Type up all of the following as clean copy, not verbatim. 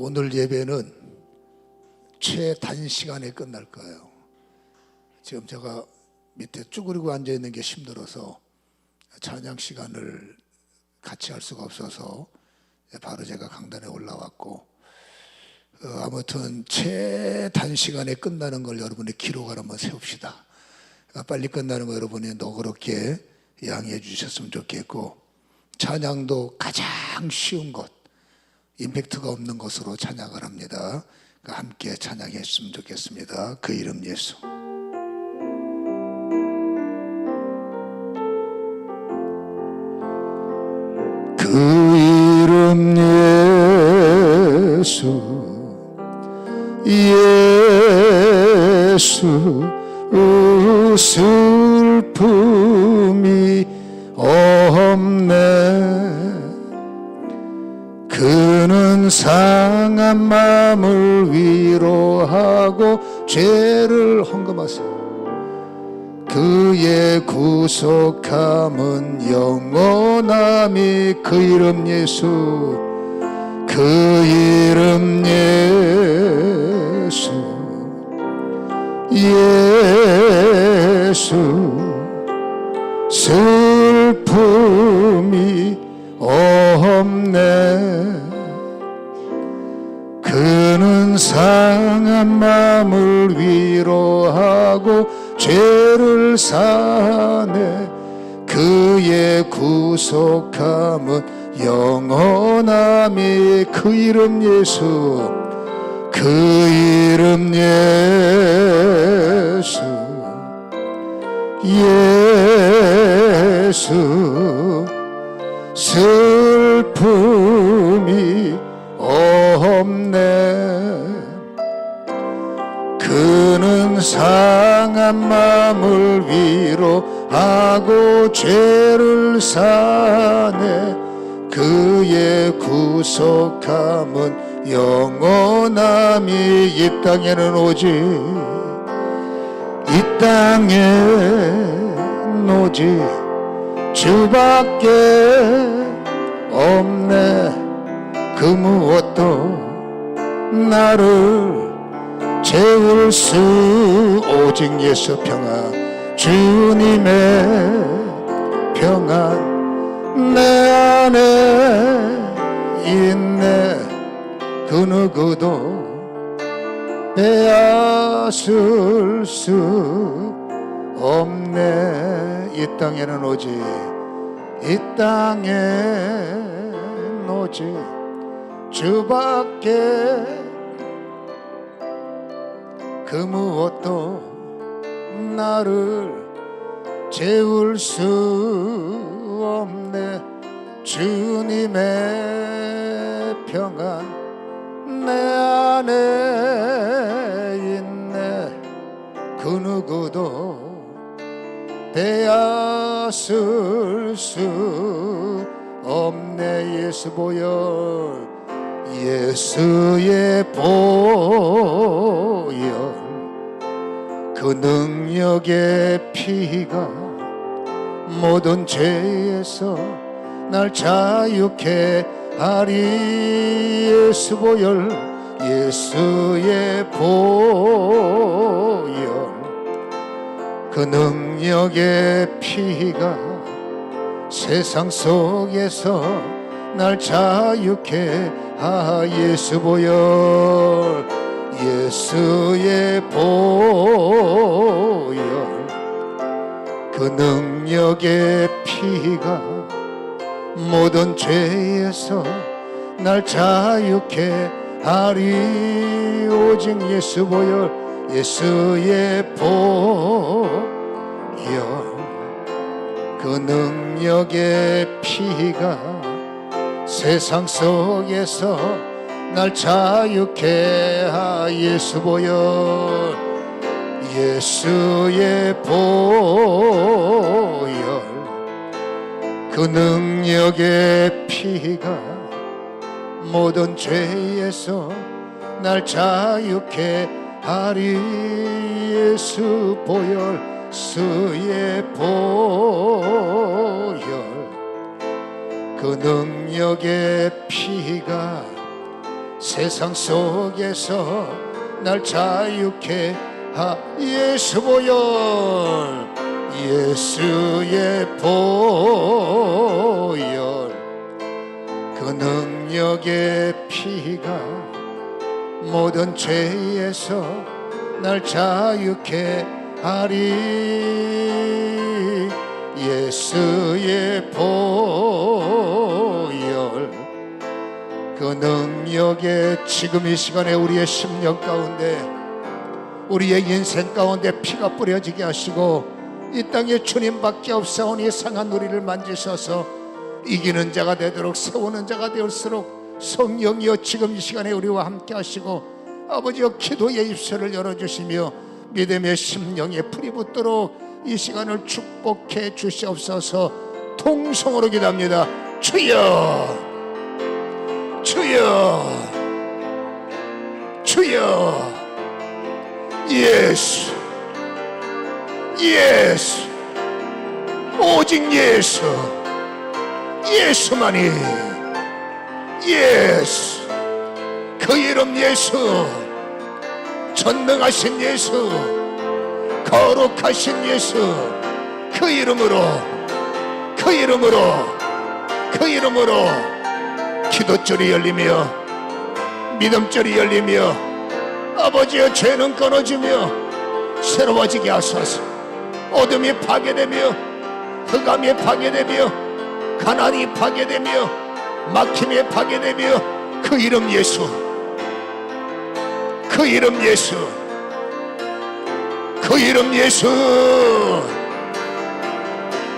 오늘 예배는 최단시간에 끝날 거예요. 지금 제가 밑에 쭈그리고 앉아있는 게 힘들어서 찬양 시간을 같이 할 수가 없어서 바로 제가 강단에 올라왔고, 아무튼 최단시간에 끝나는 걸 여러분의 기록을 한번 세웁시다. 빨리 끝나는 거 여러분이 너그럽게 양해해 주셨으면 좋겠고, 찬양도 가장 쉬운 것, 임팩트가 없는 것으로 찬양을 합니다. 함께 찬양했으면 좋겠습니다. 그 이름 예수. 그 이름 예수 슬픔이 없네. 그는 상한 마음을 위로하고 죄를 헌금하세요. 그의 구속함은 영원함이. 그 이름 예수, 그 이름 예수, 예수 슬픔이 없네. 그는 상한 마음을 위로하고 죄를 사네. 그의 구속함은 영원함이. 그 이름 예수, 그 이름 예수, 예수 슬픔이 없네. 그는 상한 마음을 위로하고 죄를 사네. 그의 구속함은 영원함이. 이 땅에는 오직, 이 땅엔 오직 주밖에 없네. 그 무엇도 나를 채울 수, 오직 예수 평안, 주님의 평안 내 안에 있네. 그 누구도 빼앗을 수 없네. 이 땅에는 오직, 이 땅엔 오직 주밖에 그 무엇도 나를 채울 수 없네. 주님의 평안 내 안에 있네. 그 누구도 빼앗을 수 없네. 예수 보혈, 예수의 보혈, 그 능력의 피가 모든 죄에서 날 자유케 하리. 예수 보혈, 예수의 보혈, 그 능력의 피가 세상 속에서 날 자유케 하. 예수 보혈, 예수의 보혈, 그 능력의 피가 모든 죄에서 날 자유케 하리. 오직 예수 보혈, 예수의 보혈, 그 능력의 피가 세상 속에서 날 자유케 하. 예수 보혈, 예수의 보혈, 그 능력의 피가 모든 죄에서 날 자유케 하리. 예수 보혈, 예수의 보혈, 그 능력의 피가 세상 속에서 날 자유케 예수 보혈, 예수의 보혈, 그 능력의 피가 모든 죄에서 날 자유케 하리. 예수의 보혈, 그 능력의 지금 이 시간에 우리의 심령 가운데, 우리의 인생 가운데 피가 뿌려지게 하시고, 이 땅에 주님밖에 없사오니 상한 우리를 만지셔서 이기는 자가 되도록, 세우는 자가 되었을수록 성령이여 지금 이 시간에 우리와 함께 하시고, 아버지여 기도의 입술을 열어주시며 믿음의 심령에 불이 붙도록 이 시간을 축복해 주시옵소서. 통성으로 기도합니다. 주여, 주여, 주여. 예수, 예수, 오직 예수, 예수만이, 예수, 그 이름 예수, 전능하신 예수, 거룩하신 예수, 그 이름으로, 그 이름으로, 그 이름으로 기도줄이 열리며 믿음줄이 열리며 아버지의 죄는 끊어지며 새로워지게 하소서. 어둠이 파괴되며 흑암이 파괴되며 가난이 파괴되며 막힘이 파괴되며 그 이름 예수, 그 이름 예수, 그 이름 예수,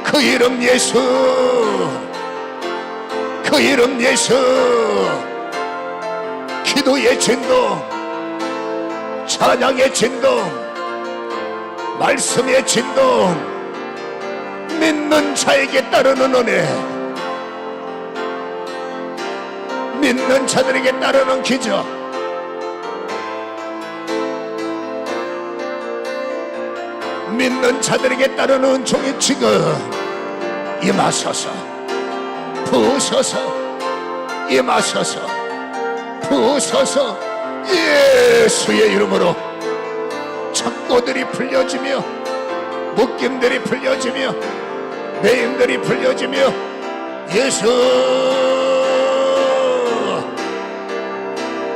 그 이름 예수, 그 이름 예수. 기도의 진동, 찬양의 진동, 말씀의 진동, 믿는 자에게 따르는 은혜, 믿는 자들에게 따르는 기적, 믿는 자들에게 따르는 종이 지금 임하소서. 부으소서, 임하소서, 부으소서. 예수의 이름으로 착고들이 풀려지며 묶임들이 풀려지며 매임들이 풀려지며 예수,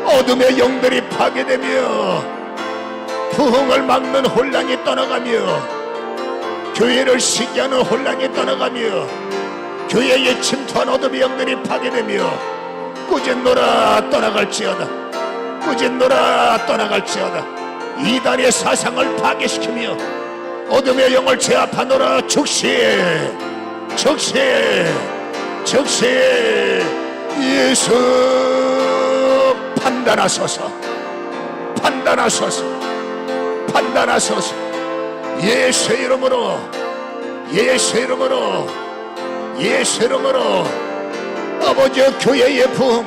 어둠의 영들이 파괴되며 부흥을 막는 혼란이 떠나가며 교회를 시기하는 혼란이 떠나가며 교회에 침투한 어둠의 영들이 파괴되며 꾸짖노라 떠나갈지어다, 꾸짖노라 떠나갈지어다. 이단의 사상을 파괴시키며 어둠의 영을 제압하노라. 즉시, 즉시, 즉시. 예수 판단하소서, 판단하소서, 판단하소서. 예수 이름으로, 예수 이름으로, 예수 이름으로 아버지 교회의 부흥,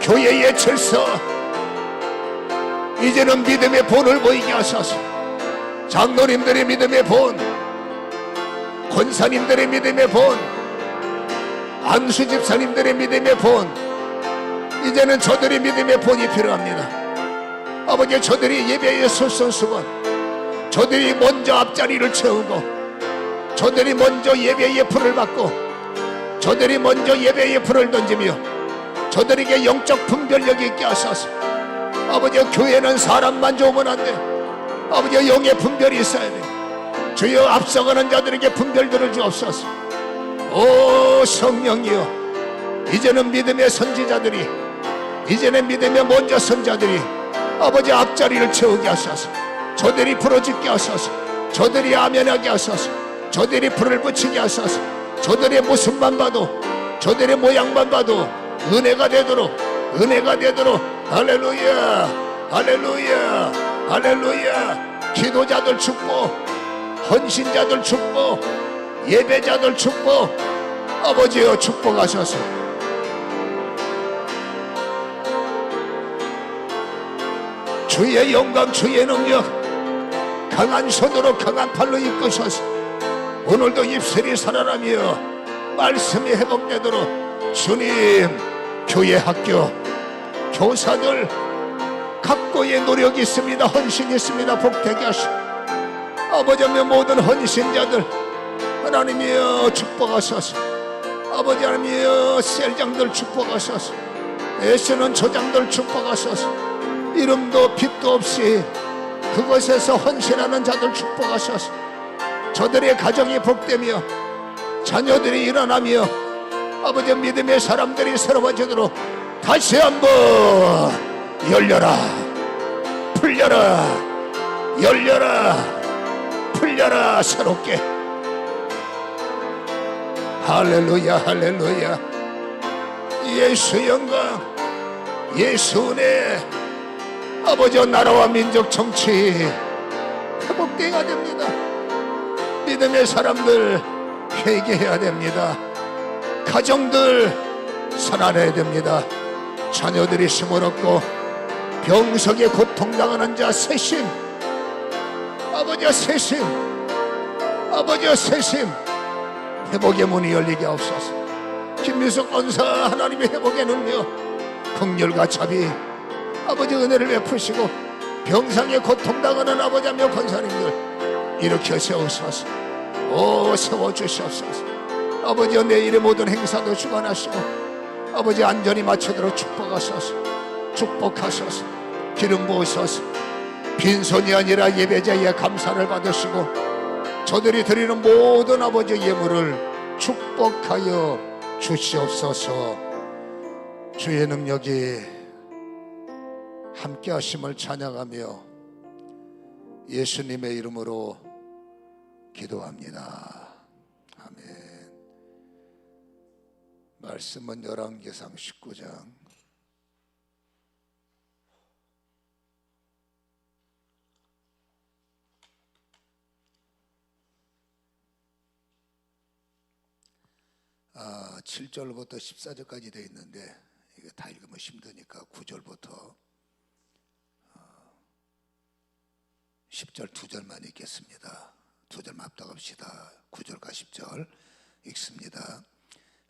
교회의 질서, 이제는 믿음의 본을 보이게 하소서. 장로님들의 믿음의 본, 권사님들의 믿음의 본, 안수 집사님들의 믿음의 본, 이제는 저들의 믿음의 본이 필요합니다. 아버지, 저들이 예배에 솔선수건, 저들이 먼저 앞자리를 채우고, 저들이 먼저 예배의 불을 받고, 저들이 먼저 예배의 불을 던지며 저들에게 영적 분별력이 있게 하소서. 아버지, 교회는 사람만 좋으면 안 돼. 아버지, 영의 분별이 있어야 돼. 주여, 앞서가는 자들에게 분별들을 주옵소서. 오 성령이여, 이제는 믿음의 선지자들이, 이제는 믿음의 먼저 선자들이 아버지 앞자리를 채우게 하소서. 저들이 부러지게 하소서. 저들이 아멘하게 하소서. 저들이 불을 붙이게 하소서. 저들의 모습만 봐도, 저들의 모양만 봐도 은혜가 되도록, 은혜가 되도록. 할렐루야, 할렐루야, 할렐루야. 기도자들 축복, 헌신자들 축복, 예배자들 축복, 아버지여 축복하소서. 주의 영광, 주의 능력, 강한 손으로 강한 팔로 이끄셔서 오늘도 입술이 살아나며 말씀이 회복되도록 주님 교회 학교 교사들 각고의 노력이 있습니다. 헌신이 있습니다. 복되게 하시고 아버지 하나님 모든 헌신자들 하나님이여 축복하소서. 아버지 하나님이여 셀장들 축복하소서. 애쓰는 조장들 축복하소서. 이름도 빛도 없이 그곳에서 헌신하는 자들 축복하소서. 저들의 가정이 복되며 자녀들이 일어나며 아버지 믿음의 사람들이 새로워지도록 다시 한번 열려라 풀려라 열려라 풀려라 새롭게. 할렐루야 할렐루야. 예수 영광 예수 은혜. 아버지 나라와 민족 정치 회복되어야 됩니다. 믿음의 사람들 회개해야 됩니다. 가정들 살아내야 됩니다. 자녀들이 힘을 얻고 병석에 고통당하는 자 새심 아버지여 새심 아버지여 새심 회복의 문이 열리게 하옵소서. 김민석 권사 하나님의 회복의 능력 긍휼과 자비 아버지 은혜를 베푸시고 병상에 고통당하는 아버지며 권사님들 일으켜 세우소서. 오 세워주시옵소서. 아버지여 내일의 모든 행사도 주관하시고 아버지 안전히 마치도록 축복하소서. 축복하소서. 기름 부으소서. 빈손이 아니라 예배자의 감사를 받으시고 저들이 드리는 모든 아버지 예물을 축복하여 주시옵소서. 주의 능력이 함께 하심을 찬양하며 예수님의 이름으로 기도합니다. 아멘. 말씀은 열왕기상 19장 아, 7절부터 14절까지 되어 있는데 이거 다 읽으면 힘드니까 9절부터 10절 2절만 읽겠습니다. 2절만 합독합시다. 9절과 10절 읽습니다.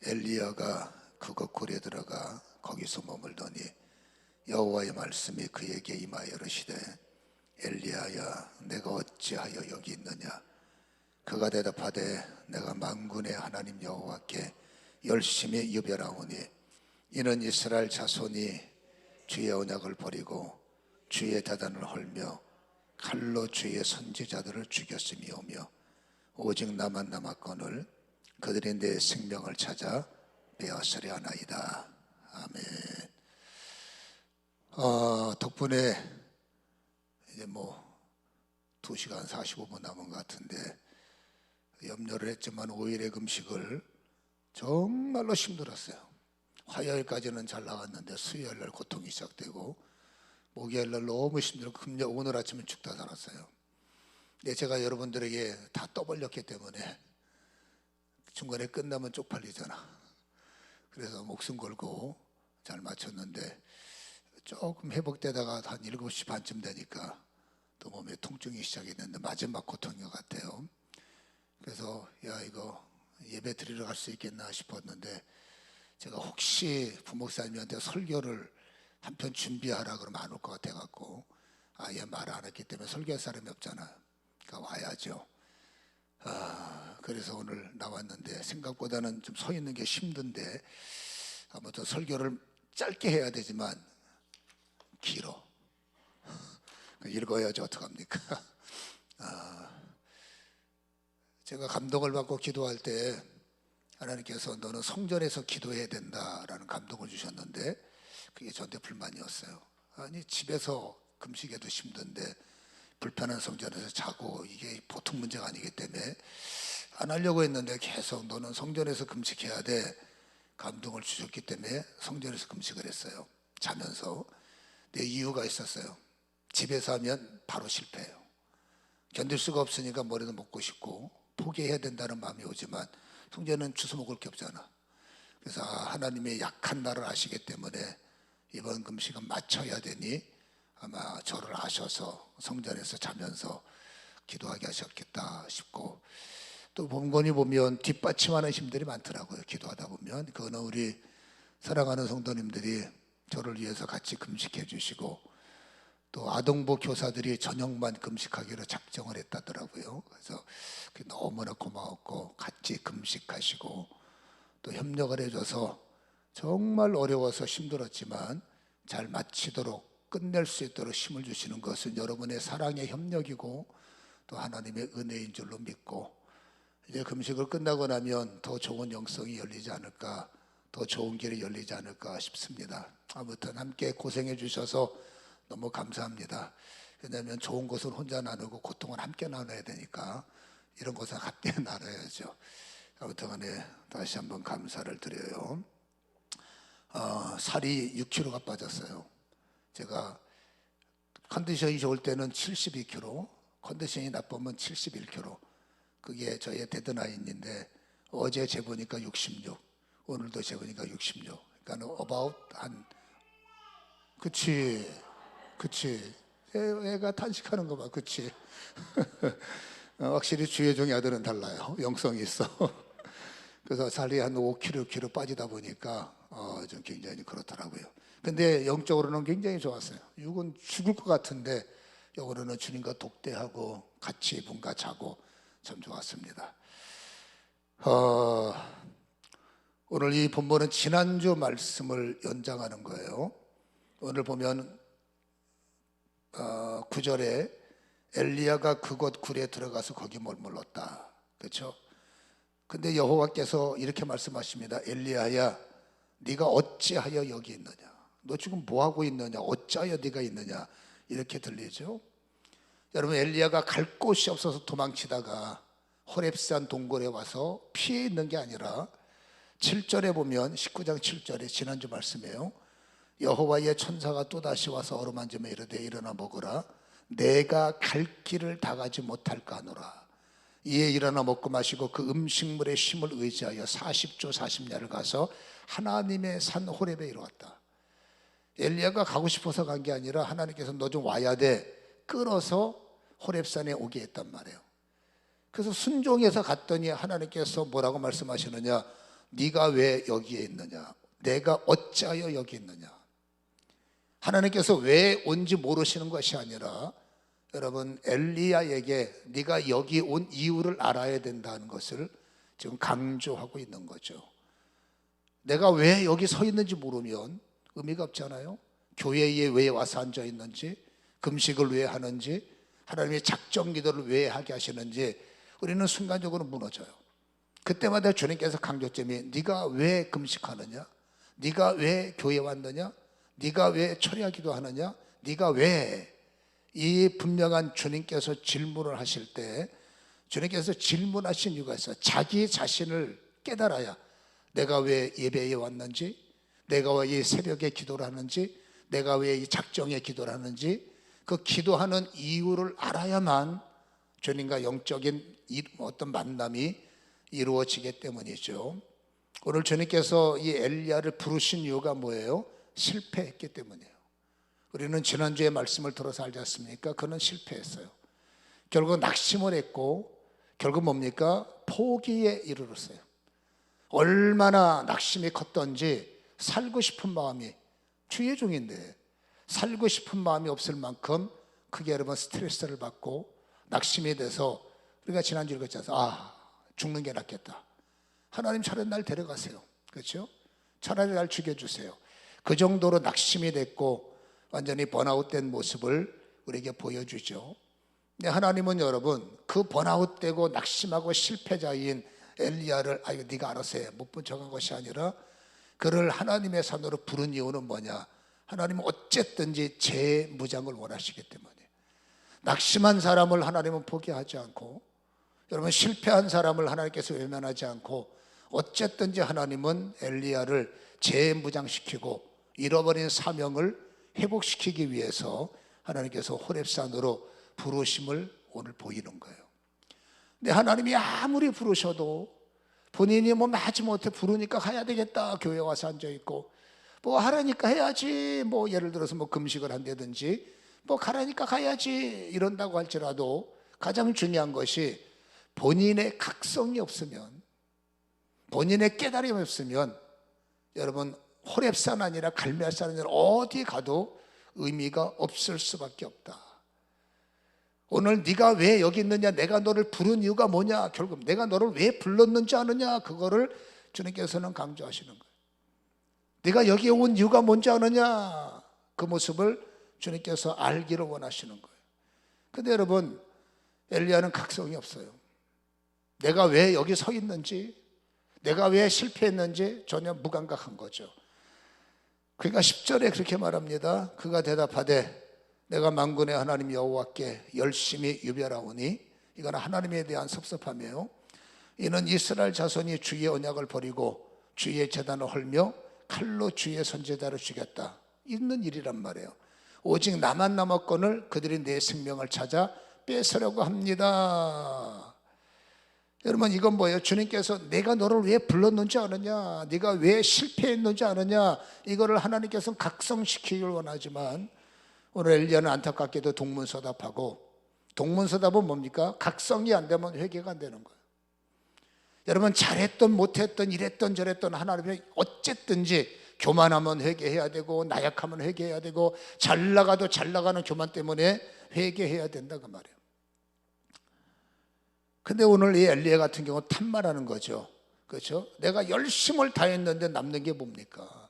엘리야가 그곳 굴에 들어가 거기서 머물더니 여호와의 말씀이 그에게 임하여 이르시되 엘리야야 내가 어찌하여 여기 있느냐. 그가 대답하되 내가 만군의 하나님 여호와께 열심히 유별하오니 이는 이스라엘 자손이 주의 언약을 버리고 주의 대단을 헐며 칼로 주의 선지자들을 죽였음이오며 오직 나만 남았거늘 그들이 내 생명을 찾아 빼앗으려 하나이다. 아멘. 덕분에 이제 2시간 45분 남은 것 같은데 염려를 했지만 5일의 금식을 정말로 힘들었어요. 화요일까지는 잘 나갔는데 수요일날 고통이 시작되고 목요일날 너무 힘들고 오늘 아침은 죽다 살았어요. 근데 제가 여러분들에게 다 떠벌렸기 때문에 중간에 끝나면 쪽팔리잖아. 그래서 목숨 걸고 잘 마쳤는데 조금 회복되다가 한 7시 반쯤 되니까 또 몸에 통증이 시작했는데 마지막 고통인 것 같아요. 그래서 야 이거 예배 드리러 갈 수 있겠나 싶었는데 제가 혹시 부목사님한테 설교를 한편 준비하라 그러면 안 올 것 같아갖고 아예 말 안 했기 때문에 설교할 사람이 없잖아요. 그러니까 와야죠. 그래서 오늘 나왔는데 생각보다는 좀 서 있는 게 힘든데 아무튼 설교를 짧게 해야 되지만 길어. 읽어야지 어떡합니까? 제가 감동을 받고 기도할 때 하나님께서 너는 성전에서 기도해야 된다라는 감동을 주셨는데 그게 저한테 불만이었어요. 아니 집에서 금식해도 힘든데 불편한 성전에서 자고 이게 보통 문제가 아니기 때문에 안 하려고 했는데 계속 너는 성전에서 금식해야 돼 감동을 주셨기 때문에 성전에서 금식을 했어요. 자면서. 내 이유가 있었어요. 집에서 하면 바로 실패해요. 견딜 수가 없으니까 머리도 먹고 싶고 포기해야 된다는 마음이 오지만 성전은 주워 먹을 게 없잖아. 그래서 하나님의 약한 나를 아시기 때문에 이번 금식은 맞춰야 되니 아마 저를 아셔서 성전에서 자면서 기도하게 하셨겠다 싶고 또 본건이 보면 뒷받침하는 힘들이 많더라고요. 기도하다 보면 그거는 우리 사랑하는 성도님들이 저를 위해서 같이 금식해 주시고 또 아동부 교사들이 저녁만 금식하기로 작정을 했다더라고요. 그래서 너무나 고마웠고 같이 금식하시고 또 협력을 해줘서 정말 어려워서 힘들었지만 잘 마치도록 끝낼 수 있도록 힘을 주시는 것은 여러분의 사랑의 협력이고 또 하나님의 은혜인 줄로 믿고 이제 금식을 끝나고 나면 더 좋은 영성이 열리지 않을까, 더 좋은 길이 열리지 않을까 싶습니다. 아무튼 함께 고생해 주셔서 너무 감사합니다. 왜냐하면 좋은 것은 혼자 나누고 고통은 함께 나눠야 되니까 이런 것은 함께 나눠야죠. 아무튼 간에 다시 한번 감사를 드려요. 살이 6kg가 빠졌어요. 제가 컨디션이 좋을 때는 72kg, 컨디션이 나쁘면 71kg. 그게 저의 데드라인인데 어제 재보니까 66, 오늘도 재보니까 66. 그러니까 about 한 그치. 애가 탄식하는 거 봐, 그치. 확실히 주의 종의 아들은 달라요. 영성이 있어. 그래서 살이 한 5kg, 6kg 빠지다 보니까 좀 굉장히 그렇더라고요. 근데 영적으로는 굉장히 좋았어요. 육은 죽을 것 같은데 영으로는 주님과 독대하고 같이 뭔가 자고 참 좋았습니다. 오늘 이 본문은 지난주 말씀을 연장하는 거예요. 오늘 보면 9절에 엘리야가 그곳 굴에 들어가서 거기 머물렀다. 그렇죠? 근데 여호와께서 이렇게 말씀하십니다. 엘리야야, 네가 어찌하여 여기 있느냐? 너 지금 뭐 하고 있느냐? 어찌하여 네가 있느냐? 이렇게 들리죠? 여러분, 엘리야가 갈 곳이 없어서 도망치다가 호렙산 동굴에 와서 피해 있는 게 아니라 7절에 보면 19장 7절에 지난주 말씀이에요. 여호와의 천사가 또다시 와서 어루만지며 이르되 일어나 먹으라. 내가 갈 길을 다 가지 못할까 하노라. 이에 일어나 먹고 마시고 그 음식물의 힘을 의지하여 40조 40야를 가서 하나님의 산 호렙에 이르렀다. 엘리야가 가고 싶어서 간 게 아니라 하나님께서 너 좀 와야 돼 끌어서 호렙산에 오게 했단 말이에요. 그래서 순종해서 갔더니 하나님께서 뭐라고 말씀하시느냐? 네가 왜 여기에 있느냐? 내가 어찌하여 여기 있느냐? 하나님께서 왜 온지 모르시는 것이 아니라 여러분, 엘리야에게 네가 여기 온 이유를 알아야 된다는 것을 지금 강조하고 있는 거죠. 내가 왜 여기 서 있는지 모르면 의미가 없잖아요. 교회에 왜 와서 앉아 있는지, 금식을 왜 하는지, 하나님의 작정 기도를 왜 하게 하시는지 우리는 순간적으로 무너져요. 그때마다 주님께서 강조점이 네가 왜 금식하느냐? 네가 왜 교회 왔느냐? 네가 왜 철야 기도하느냐? 네가 왜? 이 분명한 주님께서 질문을 하실 때 주님께서 질문하신 이유가 있어요. 자기 자신을 깨달아야 내가 왜 예배에 왔는지, 내가 왜 이 새벽에 기도를 하는지, 내가 왜 이 작정에 기도를 하는지 그 기도하는 이유를 알아야만 주님과 영적인 어떤 만남이 이루어지기 때문이죠. 오늘 주님께서 이 엘리야를 부르신 이유가 뭐예요? 실패했기 때문이에요. 우리는 지난주에 말씀을 들어서 알지 않습니까? 그는 실패했어요. 결국 낙심을 했고 결국 뭡니까? 포기에 이르렀어요. 얼마나 낙심이 컸던지 살고 싶은 마음이, 주의 종인데 살고 싶은 마음이 없을 만큼 크게 여러분 스트레스를 받고 낙심이 돼서 우리가 지난주에 그랬잖아요. 죽는 게 낫겠다. 하나님 차라리 날 데려가세요. 그렇죠? 차라리 날 죽여주세요. 그 정도로 낙심이 됐고 완전히 번아웃된 모습을 우리에게 보여주죠. 근데 하나님은 여러분 그 번아웃되고 낙심하고 실패자인 엘리야를 네가 알아서 해 못 붙여간 것이 아니라 그를 하나님의 산으로 부른 이유는 뭐냐? 하나님은 어쨌든지 재무장을 원하시기 때문에 낙심한 사람을 하나님은 포기하지 않고 여러분 실패한 사람을 하나님께서 외면하지 않고 어쨌든지 하나님은 엘리야를 재무장시키고 잃어버린 사명을 회복시키기 위해서 하나님께서 호렙산으로 부르심을 오늘 보이는 거예요. 근데 하나님이 아무리 부르셔도 본인이 뭐 하지 못해 부르니까 가야 되겠다 교회 와서 앉아있고 뭐 하라니까 해야지 뭐 예를 들어서 뭐 금식을 한다든지 뭐 가라니까 가야지 이런다고 할지라도 가장 중요한 것이 본인의 각성이 없으면 본인의 깨달음이 없으면 여러분 호렙산 아니라 갈멜산 아니라 어디 가도 의미가 없을 수밖에 없다. 오늘 네가 왜 여기 있느냐, 내가 너를 부른 이유가 뭐냐, 결국 내가 너를 왜 불렀는지 아느냐, 그거를 주님께서는 강조하시는 거예요. 네가 여기에 온 이유가 뭔지 아느냐, 그 모습을 주님께서 알기를 원하시는 거예요. 근데 여러분, 엘리야는 각성이 없어요. 내가 왜 여기 서 있는지, 내가 왜 실패했는지 전혀 무감각한 거죠. 그러니까 10절에 그렇게 말합니다. 그가 대답하되 내가 만군의 하나님 여호와께 열심히 유별하오니, 이건 하나님에 대한 섭섭함이에요. 이는 이스라엘 자손이 주의 언약을 버리고 주의 제단을 헐며 칼로 주의 선지자를 죽였다. 있는 일이란 말이에요. 오직 나만 남았거늘 그들이 내 생명을 찾아 뺏으려고 합니다. 여러분, 이건 뭐예요? 주님께서 내가 너를 왜 불렀는지 아느냐, 네가 왜 실패했는지 아느냐, 이거를 하나님께서는 각성시키길 원하지만 오늘 엘리야는 안타깝게도 동문서답하고, 동문서답은 뭡니까? 각성이 안 되면 회개가 안 되는 거예요. 여러분, 잘했던 못했던 이랬던 저랬던 하나님이 어쨌든지 교만하면 회개해야 되고, 나약하면 회개해야 되고, 잘 나가도 잘 나가는 교만 때문에 회개해야 된다, 그 말이에요. 근데 오늘 이 엘리야 같은 경우 탄말하는 거죠. 그렇죠? 내가 열심을 다했는데 남는 게 뭡니까?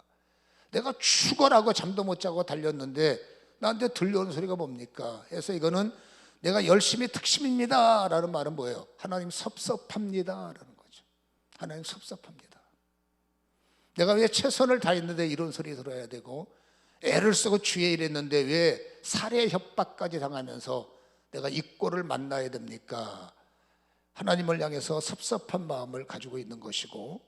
내가 죽어라고 잠도 못 자고 달렸는데 나한테 들려오는 소리가 뭡니까? 해서 이거는 내가 열심히 특심입니다 라는 말은 뭐예요? 하나님 섭섭합니다 라는 거죠. 하나님 섭섭합니다. 내가 왜 최선을 다했는데 이런 소리 들어야 되고, 애를 쓰고 주의 일했는데 왜 살해 협박까지 당하면서 내가 이 꼴을 만나야 됩니까? 하나님을 향해서 섭섭한 마음을 가지고 있는 것이고,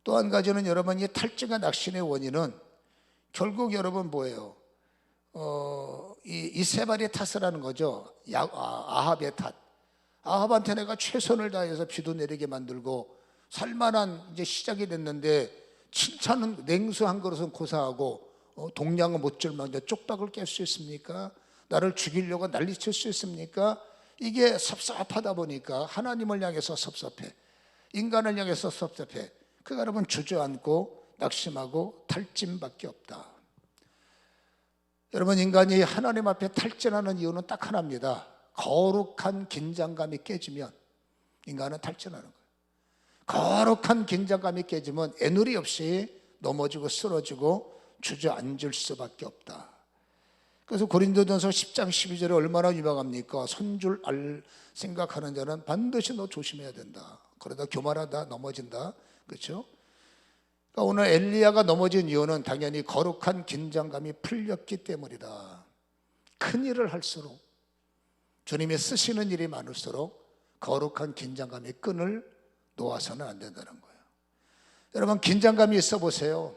또 한 가지는 여러분, 이 탈증과 낙심의 원인은 결국 여러분 뭐예요? 이 이세벨의 탓을 하는 거죠. 아합의 탓. 아합한테 내가 최선을 다해서 비도 내리게 만들고 살만한 이제 시작이 됐는데, 칭찬은 냉수 한 그릇은 고사하고 동량은 못 줄 망정 쪽박을 깰 수 있습니까? 나를 죽이려고 난리칠 수 있습니까? 이게 섭섭하다 보니까 하나님을 향해서 섭섭해, 인간을 향해서 섭섭해. 그가 여러분 주저앉고 낙심하고 탈진밖에 없다. 여러분, 인간이 하나님 앞에 탈진하는 이유는 딱 하나입니다. 거룩한 긴장감이 깨지면 인간은 탈진하는 거예요. 거룩한 긴장감이 깨지면 애누리 없이 넘어지고 쓰러지고 주저앉을 수밖에 없다. 그래서 고린도전서 10장 12절에 얼마나 유명합니까? 선줄 알 생각하는 자는 반드시 너 조심해야 된다. 그러다 교만하다 넘어진다. 그렇죠? 그러니까 오늘 엘리야가 넘어진 이유는 당연히 거룩한 긴장감이 풀렸기 때문이다. 큰 일을 할수록, 주님이 쓰시는 일이 많을수록 거룩한 긴장감의 끈을 놓아서는 안 된다는 거예요. 여러분, 긴장감이 있어 보세요.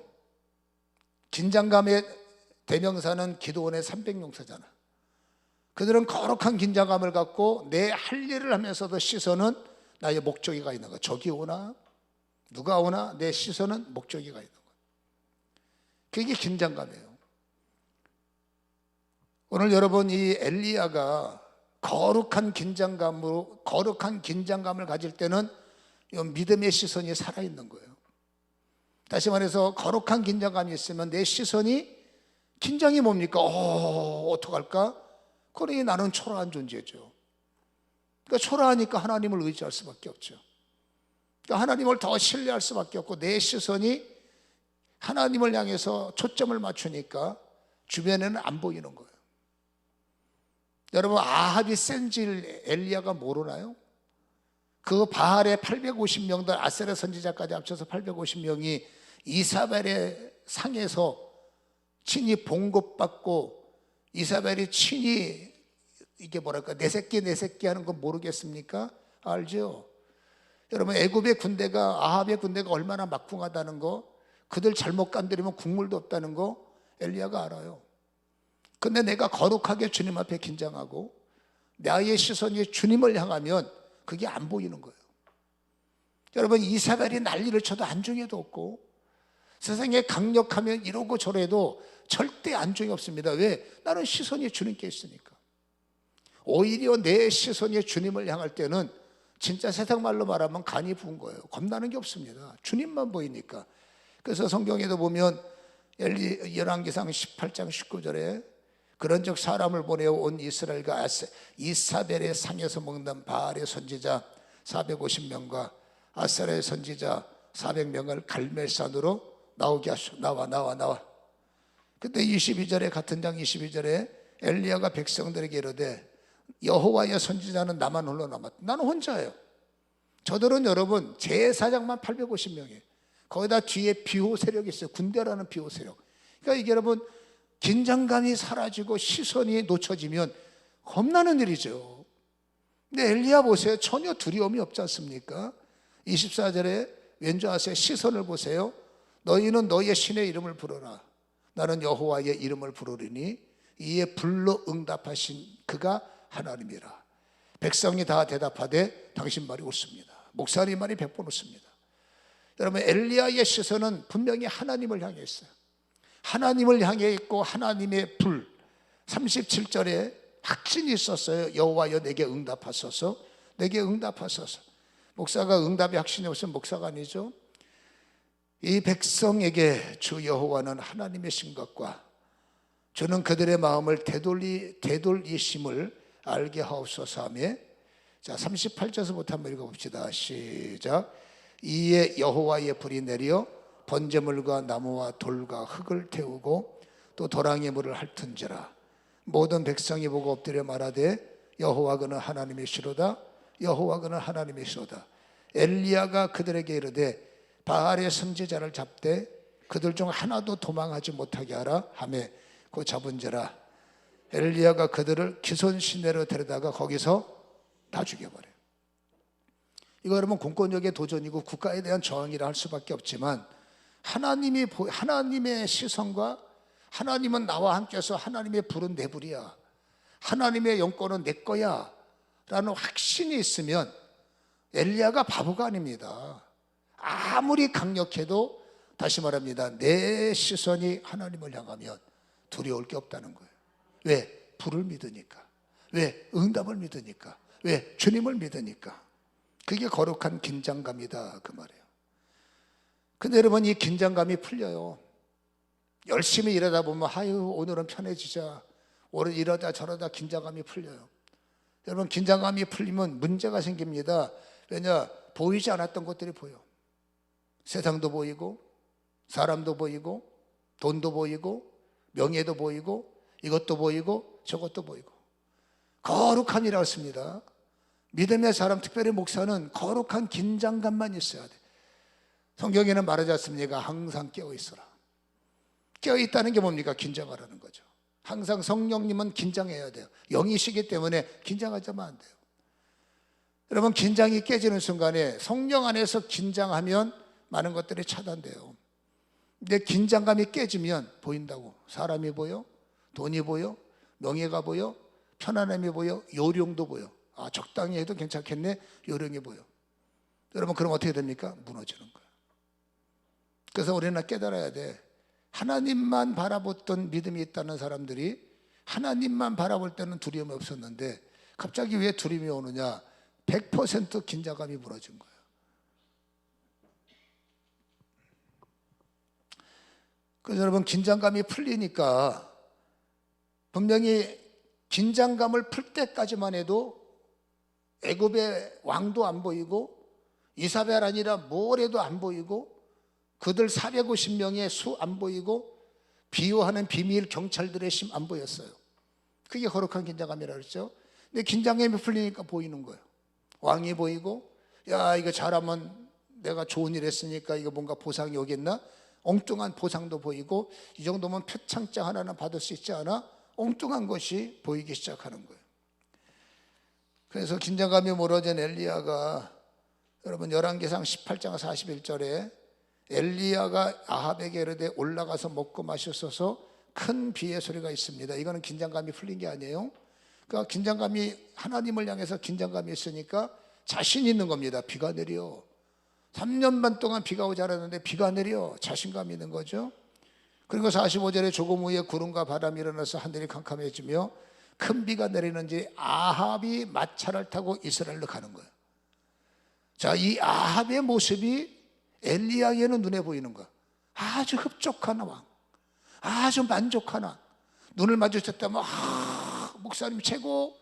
긴장감의 대명사는 기도원의 300용사잖아. 그들은 거룩한 긴장감을 갖고 내 할 일을 하면서도 시선은 나의 목적이가 있는 거야. 적이 오나 누가 오나 내 시선은 목적이가 있는 거야. 그게 긴장감이에요. 오늘 여러분, 이 엘리야가 거룩한 긴장감을 가질 때는 이 믿음의 시선이 살아있는 거예요. 다시 말해서 거룩한 긴장감이 있으면 내 시선이, 긴장이 뭡니까? 어떡할까? 그러니 나는 초라한 존재죠. 그러니까 초라하니까 하나님을 의지할 수밖에 없죠. 그러니까 하나님을 더 신뢰할 수밖에 없고, 내 시선이 하나님을 향해서 초점을 맞추니까 주변에는 안 보이는 거예요. 여러분, 아합이 센지 엘리야가 모르나요? 그 바알의 850명들, 아세라 선지자까지 합쳐서 850명이 이사벨의 상에서 친히 봉급받고, 이사벨이 친히 이게 뭐랄까 내 새끼 하는 거 모르겠습니까? 알죠? 여러분, 애굽의 군대가, 아합의 군대가 얼마나 막궁하다는 거, 그들 잘못 건드리면 국물도 없다는 거 엘리야가 알아요. 근데 내가 거룩하게 주님 앞에 긴장하고 나의 시선이 주님을 향하면 그게 안 보이는 거예요. 여러분, 이사벨이 난리를 쳐도 안중에도 없고, 세상에 강력하면 이러고 저래도 절대 안중이 없습니다. 왜? 나는 시선이 주님께 있으니까. 오히려 내 시선이 주님을 향할 때는 진짜 세상 말로 말하면 간이 부은 거예요. 겁나는 게 없습니다. 주님만 보이니까. 그래서 성경에도 보면 열왕기상 18장 19절에 그런즉 사람을 보내어 온 이스라엘과 이사벨의 상에서 먹는 바알의 선지자 450명과 아세라의 선지자 400명을 갈멜산으로 나오게 하시오. 나와. 그때 22절에 같은 장 22절에 엘리야가 백성들에게 이르되 여호와의 선지자는 나만 홀로 남았다. 나는 혼자예요. 저들은 여러분 제사장만 850명이에요. 거기다 뒤에 비호 세력이 있어요. 군대라는 비호 세력. 그러니까 이게 여러분 긴장감이 사라지고 시선이 놓쳐지면 겁나는 일이죠. 근데 엘리야 보세요. 전혀 두려움이 없지 않습니까? 24절에 왠지 아세요? 시선을 보세요. 너희는 너희의 신의 이름을 부르라. 나는 여호와의 이름을 부르리니 이에 불러 응답하신 그가 하나님이라. 백성이 다 대답하되 당신 말이 옳습니다. 목사님 말이 100번 옳습니다. 여러분 엘리야의 시선은 분명히 하나님을 향해 있어요. 하나님을 향해 있고 하나님의 불 37절에 확신이 있었어요. 여호와여 내게 응답하소서. 내게 응답하소서. 목사가 응답에 확신이 없으면 목사가 아니죠. 이 백성에게 주 여호와는 하나님이신 것과 주는 그들의 마음을 되돌리심을 알게 하옵소서 하며, 자 38절부터 한번 읽어봅시다. 시작. 이에 여호와의 불이 내려 번제물과 나무와 돌과 흙을 태우고 또 도랑의 물을 핥은지라. 모든 백성이 보고 엎드려 말하되 여호와 그는 하나님이시로다. 여호와 그는 하나님이시로다. 엘리야가 그들에게 이르되 바알의 선지자를 잡되 그들 중 하나도 도망하지 못하게 하라 하매 그 잡은지라. 엘리야가 그들을 기손 시내로 데려다가 거기서 다 죽여버려요. 이거 여러분 공권력의 도전이고 국가에 대한 저항이라 할 수밖에 없지만 하나님의 시선과 하나님은 나와 함께해서 하나님의 불은 내 불이야, 하나님의 영권은 내 거야 라는 확신이 있으면 엘리야가 바보가 아닙니다. 아무리 강력해도 다시 말합니다. 내 시선이 하나님을 향하면 두려울 게 없다는 거예요. 왜? 불을 믿으니까. 왜? 응답을 믿으니까. 왜? 주님을 믿으니까. 그게 거룩한 긴장감이다 그 말이에요. 근데 여러분 이 긴장감이 풀려요. 열심히 일하다 보면 아유 오늘은 편해지자, 오늘 이러다 저러다 긴장감이 풀려요. 여러분 긴장감이 풀리면 문제가 생깁니다. 왜냐? 보이지 않았던 것들이 보여. 세상도 보이고 사람도 보이고 돈도 보이고 명예도 보이고 이것도 보이고 저것도 보이고. 거룩함이라고 했습니다. 믿음의 사람, 특별히 목사는 거룩한 긴장감만 있어야 돼. 성경에는 말하지 않습니까? 항상 깨어있어라. 깨어있다는 게 뭡니까? 긴장하라는 거죠. 항상 성령님은 긴장해야 돼요. 영이시기 때문에 긴장하자면 안 돼요. 여러분 긴장이 깨지는 순간에 성령 안에서 긴장하면 많은 것들이 차단돼요. 근데 긴장감이 깨지면 보인다고. 사람이 보여, 돈이 보여, 명예가 보여, 편안함이 보여, 요령도 보여. 아 적당히 해도 괜찮겠네, 요령이 보여. 여러분 그럼 어떻게 됩니까? 무너지는 거예요. 그래서 우리는 깨달아야 돼. 하나님만 바라봤던 믿음이 있다는 사람들이 하나님만 바라볼 때는 두려움이 없었는데 갑자기 왜 두려움이 오느냐? 100% 긴장감이 무너진 거예요. 그래서 여러분 긴장감이 풀리니까 분명히 긴장감을 풀 때까지만 해도 애굽의 왕도 안 보이고 이사벨 아니라 뭘 해도 안 보이고 그들 450명의 수 안 보이고 비호하는 비밀 경찰들의 심 안 보였어요. 그게 거룩한 긴장감이라고 그랬죠. 근데 긴장감이 풀리니까 보이는 거예요. 왕이 보이고 야 이거 잘하면 내가 좋은 일 했으니까 이거 뭔가 보상이 오겠나? 엉뚱한 보상도 보이고 이 정도면 표창장 하나는 받을 수 있지 않아? 엉뚱한 것이 보이기 시작하는 거예요. 그래서 긴장감이 무너진 엘리야가 여러분 열왕기상 18장 41절에 엘리야가 아합에게 이르되 올라가서 먹고 마셨어서 큰 비의 소리가 있습니다. 이거는 긴장감이 풀린 게 아니에요. 그러니까 긴장감이 하나님을 향해서 긴장감이 있으니까 자신 있는 겁니다. 비가 내려. 3년 반 동안 비가 오지 않았는데 비가 내려. 자신감 있는 거죠. 그리고 45절에 조금 후에 구름과 바람이 일어나서 하늘이 캄캄해지며 큰 비가 내리는지 아합이 마차를 타고 이스라엘로 가는 거예요. 자, 이 아합의 모습이 엘리야에게는 눈에 보이는 거야. 아주 흡족한 왕, 아주 만족한 왕. 눈을 마주쳤다면 목사님 최고,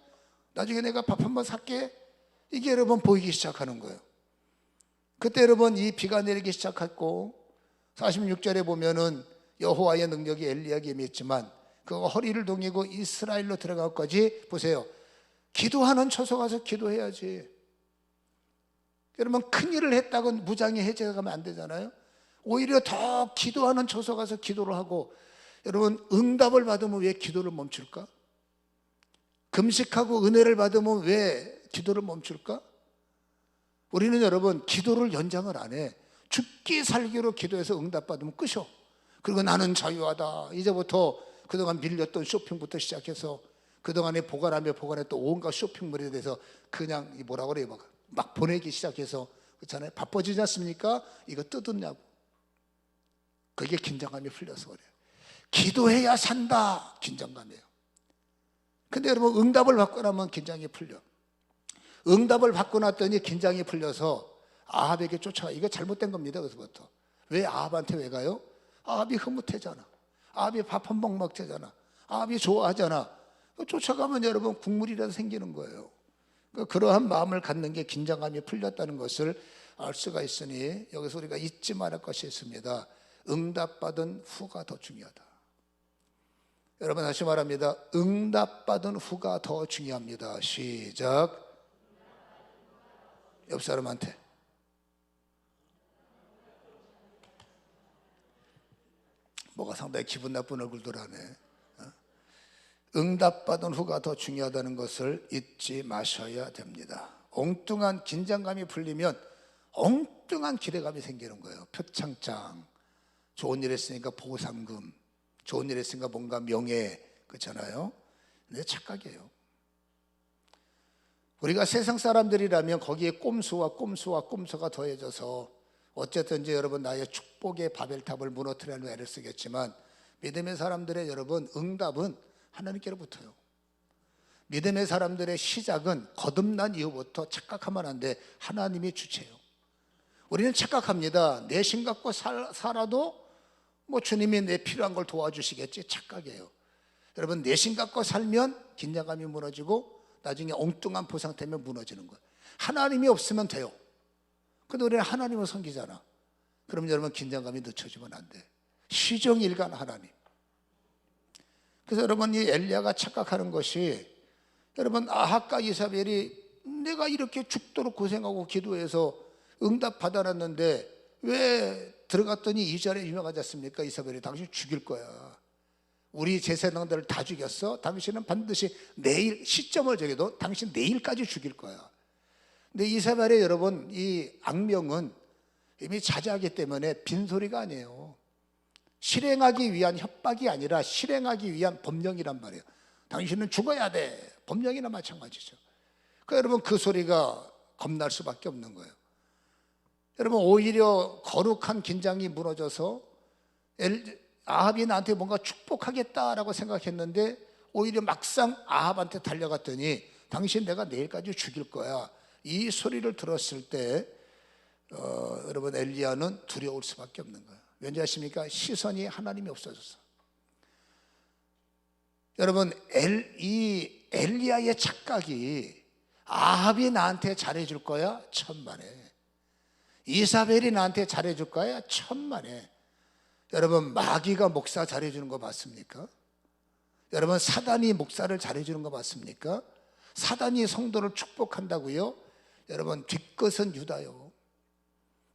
나중에 내가 밥 한번 살게. 이게 여러분 보이기 시작하는 거예요. 그때 여러분 이 비가 내리기 시작했고 46절에 보면은 여호와의 능력이 엘리야에게 임했지만 그가 허리를 동이고 이스라엘로 들어가기까지 보세요. 기도하는 처소 가서 기도해야지. 여러분 큰일을 했다고 무장의 해제가 가면 안 되잖아요. 오히려 더 기도하는 처소 가서 기도를 하고, 여러분 응답을 받으면 왜 기도를 멈출까? 금식하고 은혜를 받으면 왜 기도를 멈출까? 우리는 여러분 기도를 연장을 안 해. 죽기 살기로 기도해서 응답받으면 끝이요. 그리고 나는 자유하다. 이제부터 그동안 밀렸던 쇼핑부터 시작해서 그동안에 보관했던 온갖 쇼핑몰에 대해서 그냥 뭐라고 그래요, 막 보내기 시작해서, 그렇잖아요. 바빠지지 않습니까? 이거 뜯었냐고. 그게 긴장감이 풀려서 그래요. 기도해야 산다, 긴장감이에요. 근데 여러분 응답을 받고 나면 긴장이 풀려. 응답을 받고 났더니 긴장이 풀려서 아합에게 쫓아가. 이거 잘못된 겁니다. 그래서부터. 왜 아합한테 왜 가요? 아합이 흐뭇해잖아. 아합이 밥 한 번 먹자잖아. 아합이 좋아하잖아. 쫓아가면 여러분 국물이라도 생기는 거예요. 그러한 마음을 갖는 게 긴장감이 풀렸다는 것을 알 수가 있으니 여기서 우리가 잊지 말할 것이 있습니다. 응답받은 후가 더 중요하다. 여러분 다시 말합니다. 응답받은 후가 더 중요합니다. 시작. 옆 사람한테 뭐가 상당히 기분 나쁜 얼굴들 하네. 응답받은 후가 더 중요하다는 것을 잊지 마셔야 됩니다. 엉뚱한 긴장감이 풀리면 엉뚱한 기대감이 생기는 거예요. 표창장, 좋은 일 했으니까 보상금, 좋은 일 했으니까 뭔가 명예, 그렇잖아요. 근데 착각이에요. 우리가 세상 사람들이라면 거기에 꼼수가 더해져서 어쨌든 이제 여러분 나의 축복의 바벨탑을 무너뜨리려는 애를 쓰겠지만, 믿음의 사람들의 여러분 응답은 하나님께로부터요. 믿음의 사람들의 시작은 거듭난 이후부터 착각하면 안 돼. 하나님이 주체예요. 우리는 착각합니다. 내 신 갖고 살아도 뭐 주님이 내 필요한 걸 도와주시겠지. 착각이에요. 여러분 내 신 갖고 살면 긴장감이 무너지고 나중에 엉뚱한 보상 때문에 무너지는 거예요. 하나님이 없으면 돼요. 근데 우리는 하나님을 섬기잖아. 그럼 여러분 긴장감이 늦춰지면 안 돼. 시정일관 하나님. 그래서 여러분 이 엘리야가 착각하는 것이, 여러분 아합과 이사벨이 내가 이렇게 죽도록 고생하고 기도해서 응답 받아놨는데 왜 들어갔더니 2절에 유명하지 않습니까? 이사벨이 당신 죽일 거야. 우리 제사장들을 다 죽였어. 당신은 반드시 내일, 시점을 정해도 당신 내일까지 죽일 거야. 근데 이사벨의 여러분 이 악명은 이미 자제하기 때문에 빈소리가 아니에요. 실행하기 위한 협박이 아니라 실행하기 위한 법령이란 말이에요. 당신은 죽어야 돼. 법령이나 마찬가지죠. 그러니까 여러분 그 소리가 겁날 수밖에 없는 거예요. 여러분 오히려 거룩한 긴장이 무너져서 아합이 나한테 뭔가 축복하겠다라고 생각했는데 오히려 막상 아합한테 달려갔더니 당신 내가 내일까지 죽일 거야. 이 소리를 들었을 때 여러분 엘리야는 두려울 수밖에 없는 거예요. 왠지 아십니까? 시선이 하나님이 없어졌어. 여러분 이 엘리야의 착각이 아합이 나한테 잘해줄 거야? 천만에. 이사벨이 나한테 잘해줄 거야? 천만에. 여러분 마귀가 목사 잘해주는 거 맞습니까? 여러분 사단이 목사를 잘해주는 거 맞습니까? 사단이 성도를 축복한다고요? 여러분 뒷것은 유다요.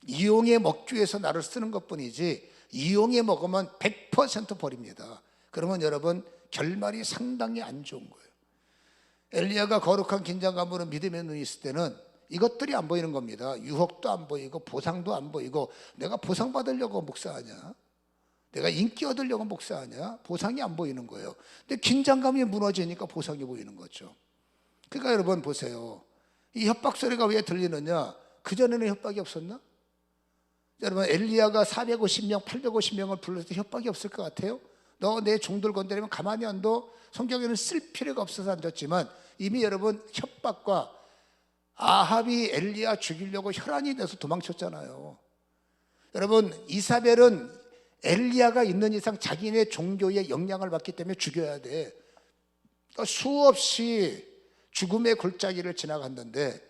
이용해 먹기 위해서 나를 쓰는 것뿐이지 이용해 먹으면 100% 버립니다. 그러면 여러분 결말이 상당히 안 좋은 거예요. 엘리야가 거룩한 긴장감으로 믿음의 눈이 있을 때는 이것들이 안 보이는 겁니다. 유혹도 안 보이고 보상도 안 보이고, 내가 보상 받으려고 목사하냐? 내가 인기 얻으려고 목사하냐? 보상이 안 보이는 거예요. 근데 긴장감이 무너지니까 보상이 보이는 거죠. 그러니까 여러분 보세요. 이 협박 소리가 왜 들리느냐? 그전에는 협박이 없었나? 여러분 엘리야가 450명, 850명을 불러서 협박이 없을 것 같아요? 너 내 종들 건드리면 가만히 안 둬? 성경에는 쓸 필요가 없어서 앉았지만 이미 여러분 협박과 아합이 엘리야 죽이려고 혈안이 돼서 도망쳤잖아요. 여러분 이사벨은 엘리야가 있는 이상 자기네 종교에 영향을 받기 때문에 죽여야 돼. 그러니까 수없이 죽음의 골짜기를 지나갔는데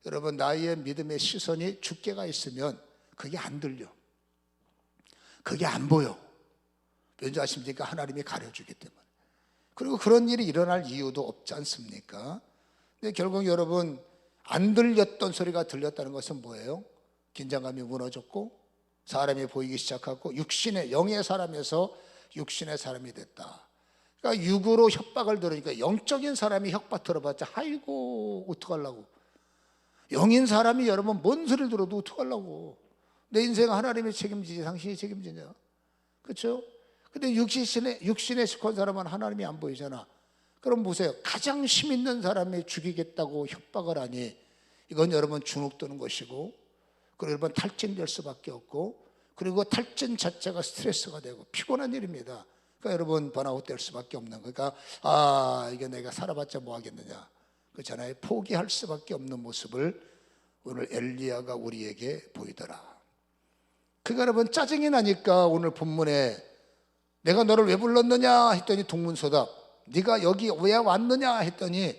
여러분, 나의 믿음의 시선이 주께가 있으면 그게 안 들려, 그게 안 보여. 왠지 아십니까? 하나님이 가려주기 때문에. 그리고 그런 일이 일어날 이유도 없지 않습니까? 근데 결국 여러분, 안 들렸던 소리가 들렸다는 것은 뭐예요? 긴장감이 무너졌고 사람이 보이기 시작하고 육신의, 영의 사람에서 육신의 사람이 됐다. 그러니까 육으로 협박을 들으니까 영적인 사람이 협박 들어봤자 아이고 어떡하려고. 영인 사람이 여러분 뭔 소리를 들어도 어떡하려고. 내 인생 하나님이 책임지지 당신이 책임지냐. 그렇죠? 근데 육신에 속한 사람은 하나님이 안 보이잖아. 그럼 보세요. 가장 힘 있는 사람이 죽이겠다고 협박을 하니 이건 여러분 주눅드는 것이고, 그리고 여러분 탈진될 수밖에 없고, 그리고 탈진 자체가 스트레스가 되고 피곤한 일입니다. 그러니까 여러분 번아웃 될 수밖에 없는 거예요. 그러니까 이게 내가 살아봤자 뭐 하겠느냐, 그렇잖아요. 포기할 수밖에 없는 모습을 오늘 엘리야가 우리에게 보이더라. 그가 여러분 짜증이 나니까 오늘 본문에 내가 너를 왜 불렀느냐 했더니 동문서답, 네가 여기 왜 왔느냐 했더니,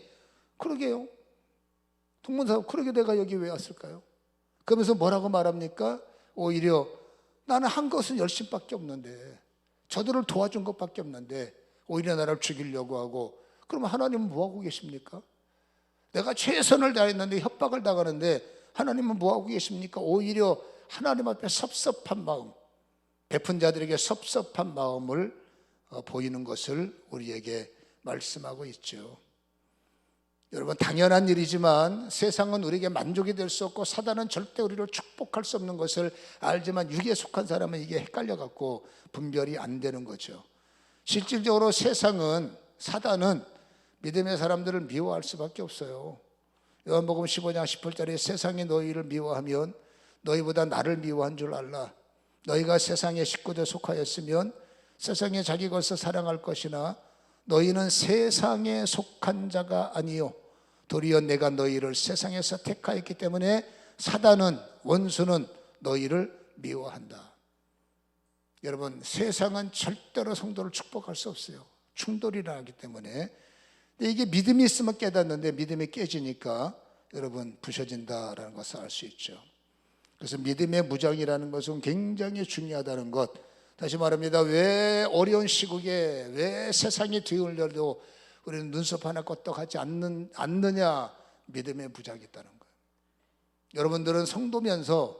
그러게요, 동문서답, 그러게 내가 여기 왜 왔을까요? 그러면서 뭐라고 말합니까? 오히려 나는 한 것은 열심밖에 없는데, 저들을 도와준 것밖에 없는데 오히려 나를 죽이려고 하고, 그럼 하나님은 뭐하고 계십니까? 내가 최선을 다했는데 협박을 당하는데 하나님은 뭐하고 계십니까? 오히려 하나님 앞에 섭섭한 마음, 베푼 자들에게 섭섭한 마음을 보이는 것을 우리에게 말씀하고 있죠. 여러분, 당연한 일이지만 세상은 우리에게 만족이 될 수 없고 사단은 절대 우리를 축복할 수 없는 것을 알지만 육에 속한 사람은 이게 헷갈려갖고 분별이 안 되는 거죠. 실질적으로 세상은, 사단은 믿음의 사람들을 미워할 수밖에 없어요. 요한복음 15장 18절에 세상이 너희를 미워하면 너희보다 나를 미워한 줄 알라. 너희가 세상의 식구들 속하였으면 세상에 자기 것을 사랑할 것이나 너희는 세상에 속한 자가 아니요 도리어 내가 너희를 세상에서 택하였기 때문에 사단은, 원수는 너희를 미워한다. 여러분, 세상은 절대로 성도를 축복할 수 없어요. 충돌이 나기 때문에. 근데 이게 믿음이 있으면 깨닫는데 믿음이 깨지니까 여러분 부셔진다라는 것을 알 수 있죠. 그래서 믿음의 무장이라는 것은 굉장히 중요하다는 것. 다시 말합니다. 왜 어려운 시국에 왜 세상이 뒤흔들려도 우리는 눈썹 하나 껐떡하지 않느냐? 믿음의 무장이 있다는 거예요. 여러분들은 성도면서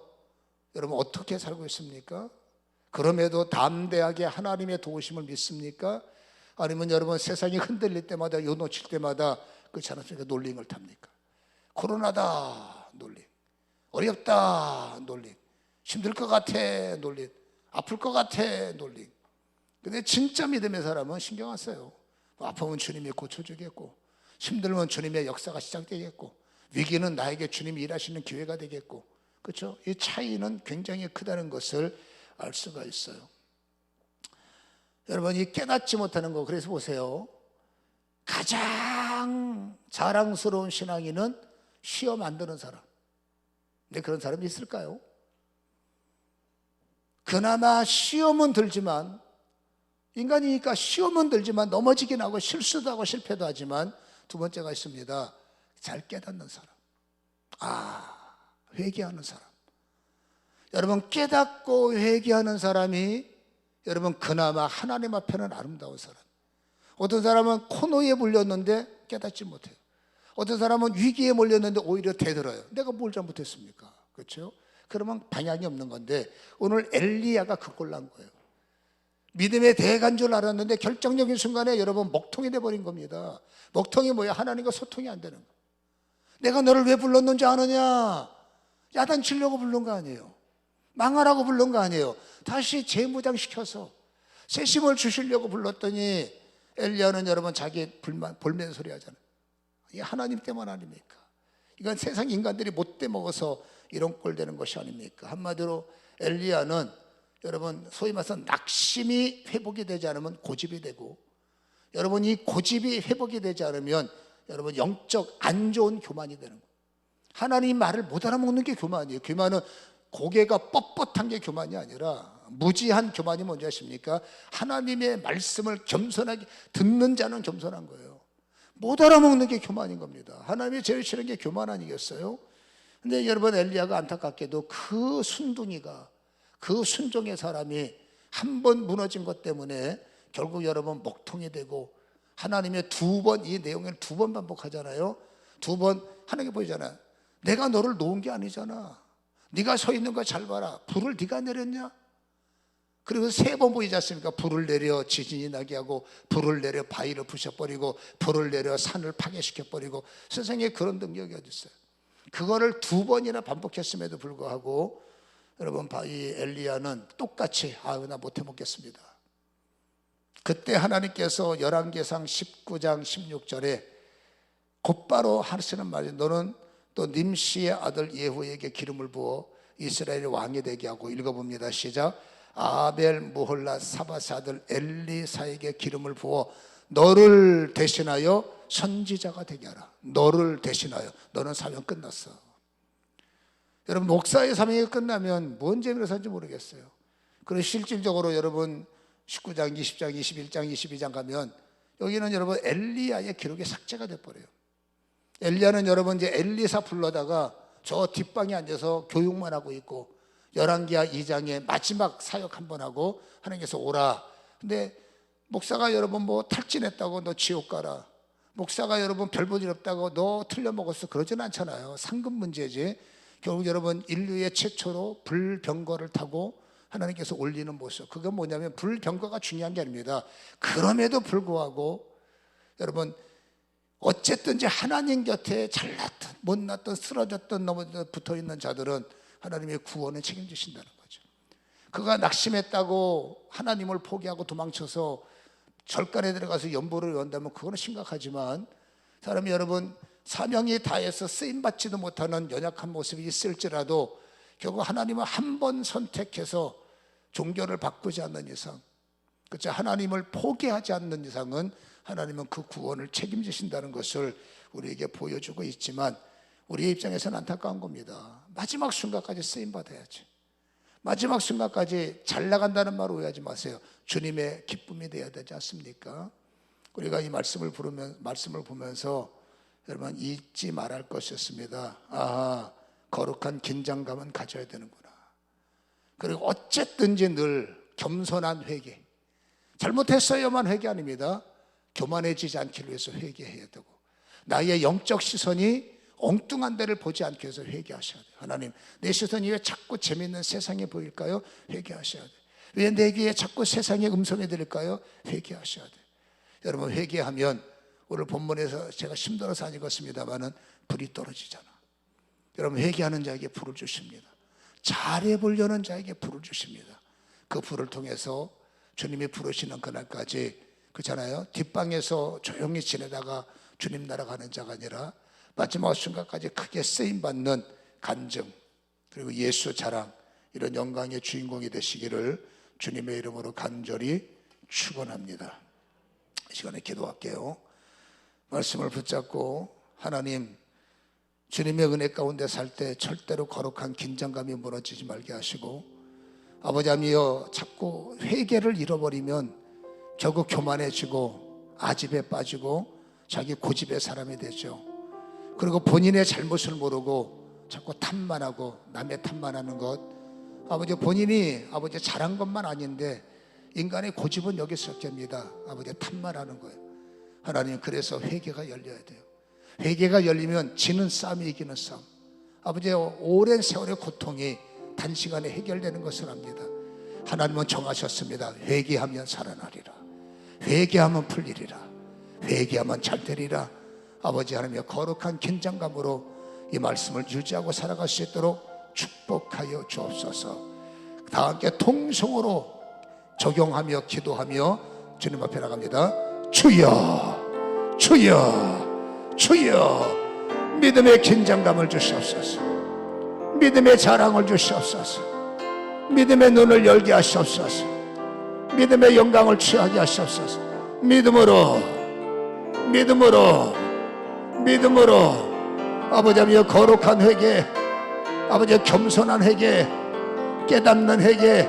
여러분 어떻게 살고 있습니까? 그럼에도 담대하게 하나님의 도우심을 믿습니까? 아니면 여러분 세상이 흔들릴 때마다, 요 놓칠 때마다 그렇지 않습니까? 놀림을 탑니까? 코로나다 놀림, 어렵다 놀림, 힘들 것 같아 놀림, 아플 것 같아 놀림. 근데 진짜 믿음의 사람은 신경 안 써요. 아프면 주님이 고쳐주겠고, 힘들면 주님의 역사가 시작되겠고, 위기는 나에게 주님이 일하시는 기회가 되겠고, 그렇죠? 이 차이는 굉장히 크다는 것을 알 수가 있어요. 여러분, 이 깨닫지 못하는 거, 그래서 보세요. 가장 자랑스러운 신앙인은 시험 안 드는 사람. 근데 그런 사람이 있을까요? 그나마 시험은 들지만, 인간이니까 시험은 들지만 넘어지긴 하고 실수도 하고 실패도 하지만, 두 번째가 있습니다. 잘 깨닫는 사람. 회개하는 사람. 여러분, 깨닫고 회개하는 사람이 여러분 그나마 하나님 앞에는 아름다운 사람. 어떤 사람은 코너에 몰렸는데 깨닫지 못해요. 어떤 사람은 위기에 몰렸는데 오히려 대들어요. 내가 뭘 잘못했습니까? 그렇죠? 그러면 방향이 없는 건데, 오늘 엘리야가 그 꼴 난 거예요. 믿음의 대간 줄 알았는데 결정적인 순간에 여러분 먹통이 돼버린 겁니다. 먹통이 뭐야? 하나님과 소통이 안 되는 거예요. 내가 너를 왜 불렀는지 아느냐? 야단치려고 부른 거 아니에요. 망하라고 부른 거 아니에요. 다시 재무장시켜서 세심을 주시려고 불렀더니, 엘리야는 여러분 자기 볼멘 소리 하잖아요. 이게 하나님 때문 아닙니까? 이건 세상 인간들이 못돼 먹어서 이런 꼴 되는 것이 아닙니까? 한마디로 엘리야는 여러분 소위 말해서 낙심이 회복이 되지 않으면 고집이 되고, 여러분 이 고집이 회복이 되지 않으면 여러분 영적 안 좋은 교만이 되는 거예요. 하나님 말을 못 알아먹는 게 교만이에요. 교만은 고개가 뻣뻣한 게 교만이 아니라 무지한 교만이 뭔지 아십니까? 하나님의 말씀을 겸손하게 듣는 자는 겸손한 거예요. 못 알아먹는 게 교만인 겁니다. 하나님이 제일 싫은 게 교만 아니겠어요? 근데 여러분, 엘리야가 안타깝게도 그 순둥이가, 그 순종의 사람이 한 번 무너진 것 때문에 결국 여러분 목통이 되고, 하나님의 두 번, 이 내용을 두 번 반복하잖아요. 두 번 하나님께 보이잖아요. 내가 너를 놓은 게 아니잖아. 네가 서 있는 거 잘 봐라. 불을 네가 내렸냐? 그리고 세 번 보이지 않습니까? 불을 내려 지진이 나게 하고, 불을 내려 바위를 부셔버리고, 불을 내려 산을 파괴시켜버리고. 세상에 그런 능력이 어디 있어요? 그거를 두 번이나 반복했음에도 불구하고 여러분, 이 엘리야는 똑같이 나 못해 먹겠습니다. 그때 하나님께서 열왕기상 19장 16절에 곧바로 하시는 말이, 너는 또 님시의 아들 예후에게 기름을 부어 이스라엘의 왕이 되게 하고, 읽어봅니다. 시작. 아벨 무홀라 사바스 아들 엘리사에게 기름을 부어 너를 대신하여 선지자가 되게 하라. 너를 대신하여. 너는 사명 끝났어. 여러분, 목사의 사명이 끝나면 뭔 재미로 사는지 모르겠어요. 그리고 실질적으로 여러분 19장, 20장, 21장, 22장 가면 여기는 여러분 엘리야의 기록이 삭제가 돼버려요. 엘리야는 여러분 이제 엘리사 불러다가 저 뒷방에 앉아서 교육만 하고 있고, 열왕기하 2장에 마지막 사역 한번 하고 하나님께서 오라. 근데 목사가 여러분 뭐 탈진했다고 너 지옥 가라, 목사가 여러분 별 볼 일 없다고 너 틀려먹었어, 그러진 않잖아요. 상급 문제지. 결국 여러분 인류의 최초로 불병거를 타고 하나님께서 올리는 모습, 그건 뭐냐면 불병거가 중요한 게 아닙니다. 그럼에도 불구하고 여러분, 어쨌든지 하나님 곁에 잘났든 못났든 쓰러졌든 넘어졌든 붙어있는 자들은 하나님의 구원을 책임지신다는 거죠. 그가 낙심했다고 하나님을 포기하고 도망쳐서 절간에 들어가서 연보를 외운다면 그거는 심각하지만, 사람이 여러분 사명이 다해서 쓰임받지도 못하는 연약한 모습이 있을지라도 결국 하나님은 한 번 선택해서 종교를 바꾸지 않는 이상, 그렇죠? 하나님을 포기하지 않는 이상은 하나님은 그 구원을 책임지신다는 것을 우리에게 보여주고 있지만, 우리의 입장에서는 안타까운 겁니다. 마지막 순간까지 쓰임받아야지. 마지막 순간까지 잘 나간다는 말 오해하지 마세요. 주님의 기쁨이 되어야 되지 않습니까? 우리가 이 말씀을 보면서 여러분 잊지 말할 것이었습니다. 거룩한 긴장감은 가져야 되는구나. 그리고 어쨌든지 늘 겸손한 회개, 잘못했어야만 회개 아닙니다. 교만해지지 않기 위해서 회개해야 되고, 나의 영적 시선이 엉뚱한 데를 보지 않기 위해서 회개하셔야 돼요. 하나님, 내 시선이 왜 자꾸 재밌는 세상에 보일까요? 회개하셔야 돼요. 왜 내 귀에 자꾸 세상의 음성이 들릴까요? 회개하셔야 돼요. 여러분, 회개하면 오늘 본문에서 제가 힘들어서 안 읽었습니다마는 불이 떨어지잖아. 여러분, 회개하는 자에게 불을 주십니다. 잘해보려는 자에게 불을 주십니다. 그 불을 통해서 주님이 부르시는 그날까지, 그렇잖아요, 뒷방에서 조용히 지내다가 주님 나라 가는 자가 아니라 마지막 순간까지 크게 쓰임받는 간증, 그리고 예수 자랑, 이런 영광의 주인공이 되시기를 주님의 이름으로 간절히 축원합니다. 이 시간에 기도할게요. 말씀을 붙잡고, 하나님, 주님의 은혜 가운데 살 때 절대로 거룩한 긴장감이 무너지지 말게 하시고, 아버지 하나님이여, 자꾸 회개를 잃어버리면 결국 교만해지고 아집에 빠지고 자기 고집의 사람이 되죠. 그리고 본인의 잘못을 모르고 자꾸 탓만하고 남의 탓만하는 것, 아버지 본인이 아버지 잘한 것만 아닌데 인간의 고집은 여기서 시작됩니다. 아버지 탓만하는 거예요. 하나님, 그래서 회개가 열려야 돼요. 회개가 열리면 지는 싸움이 이기는 싸움. 아버지, 오랜 세월의 고통이 단시간에 해결되는 것을 압니다. 하나님은 정하셨습니다. 회개하면 살아나리라, 회개하면 풀리리라, 회개하면 잘 되리라. 아버지 하나님의 거룩한 긴장감으로 이 말씀을 유지하고 살아갈 수 있도록 축복하여 주옵소서. 다 함께 통성으로 적용하며 기도하며 주님 앞에 나갑니다. 주여, 주여, 주여. 믿음의 긴장감을 주시옵소서. 믿음의 자랑을 주시옵소서. 믿음의 눈을 열게 하시옵소서. 믿음의 영광을 취하게 하시옵소서. 믿음으로, 믿음으로, 믿음으로 아버지 하나님 거룩한 회개, 아버지 겸손한 회개, 깨닫는 회개,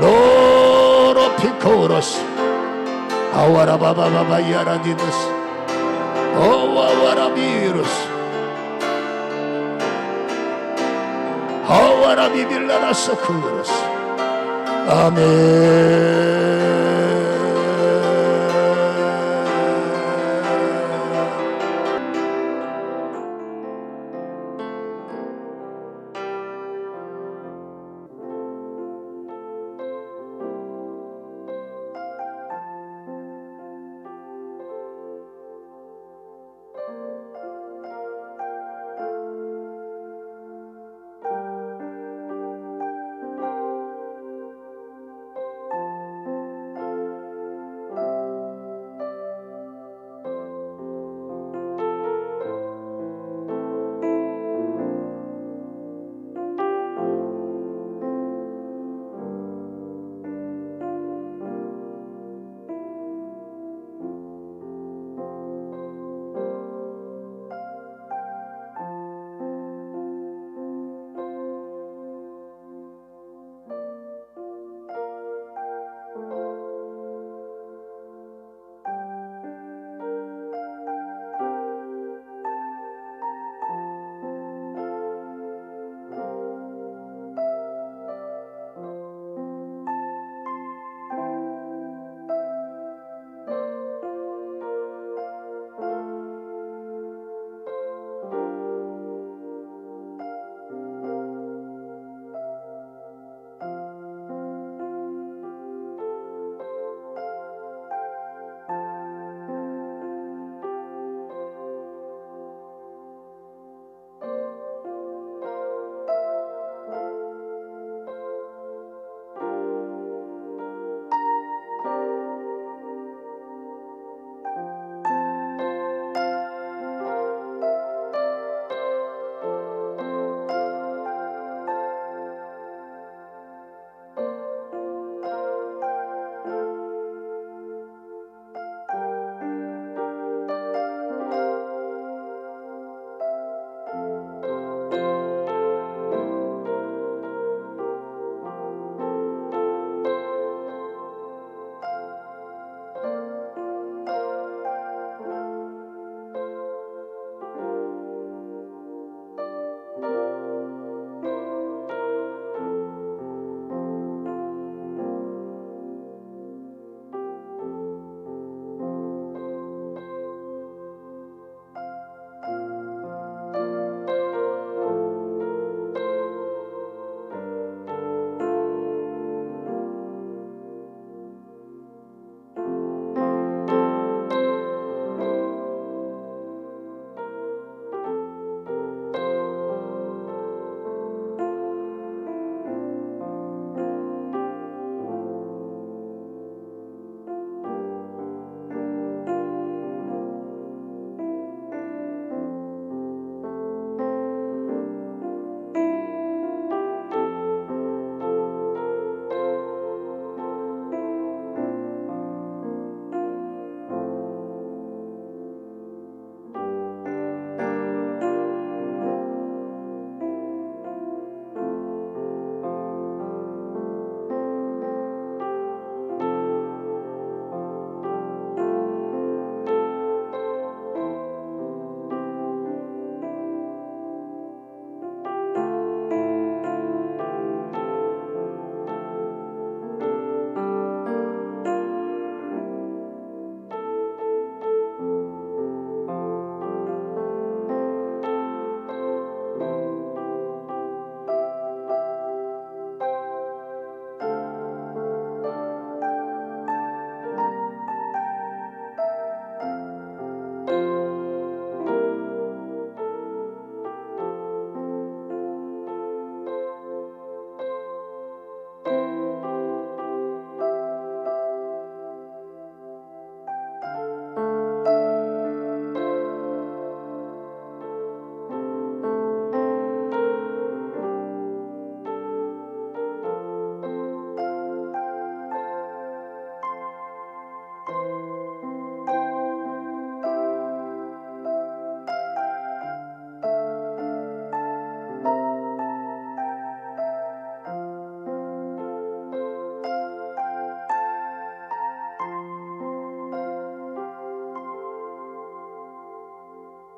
로로 피코로스 아와라바바바바 야라디드스 오와와라비루스 아와라비빌라라스 크로스 아멘.